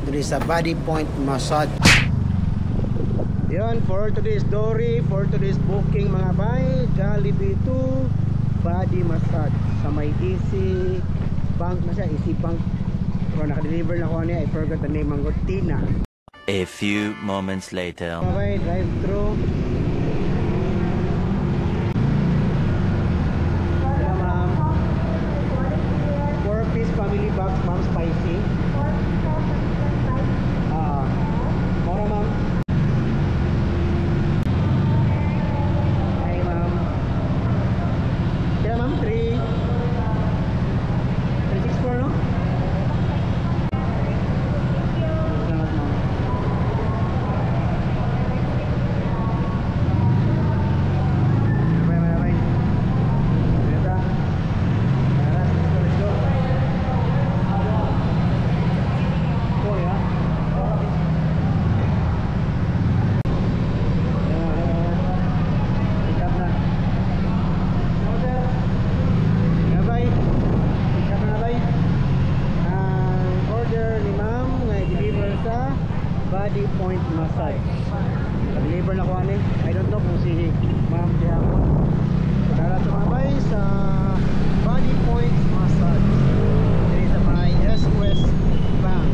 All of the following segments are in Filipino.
diri sa Body Point Massage. Yan, for today's story, for today's booking mga bay, Jollibee to Body Massage sa may Easy Bank na siya, Easy Bank. Pero naka-deliver na ko niya, I forgot the name, ang Tina. A few moments later. Mga bay, drive through. Hello ma'am. 4-piece family box, ma'am, spicy. Mora ma'am. Hi ma'am. Kaya ma'am, 364 no? Salamat ma'am. Bye. Ganda. Tara, let's go. Oh yeah. Body Point Massage. Deliver na ko ani. I don't know kung si ma'am diha ko. Tara tumabay sa Body Point Massage. Diri sa may S-West Bank,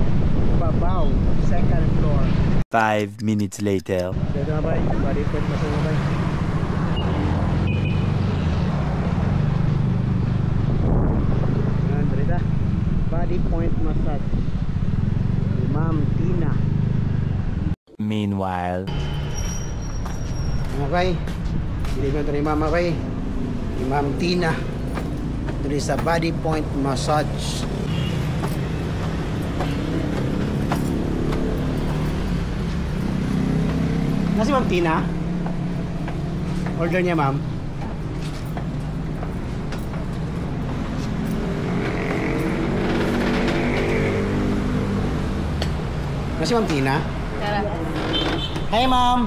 Babaw, second floor. 5 minutes later. Dito na bay, Body Point Massage na bay. Yan, dito. Body Point Massage. Si Ma'am Tina. Meanwhile, mga bay, diligan ito ni mama bay, ni Ma'am Tina dito sa Body Point Massage. Nasi Ma'am Tina? Order niya ma'am. Nasi Ma'am Tina? Tara. Hey ma'am.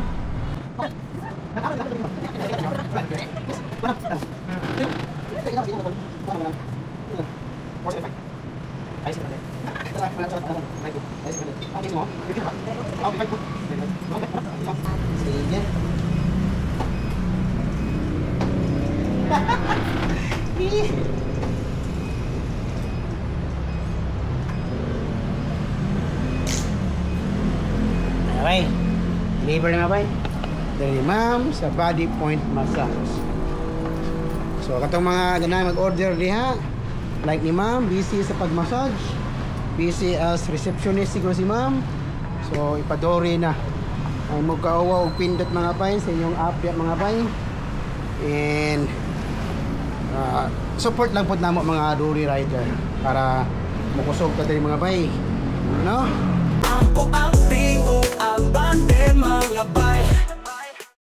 Okay. Deliver na nga ba? Dari ma'am sa Body Point Massage. So katong mga ganang mag-order diha, like ni ma'am, busy sa pag-massage, busy as receptionist siguro si ma'am. So ipadori na ang magkaawa og pindot mga bay sa inyong app ya mga bay. And support lang pod namo mga Duri Rider para makusog ka diri mga bay. No?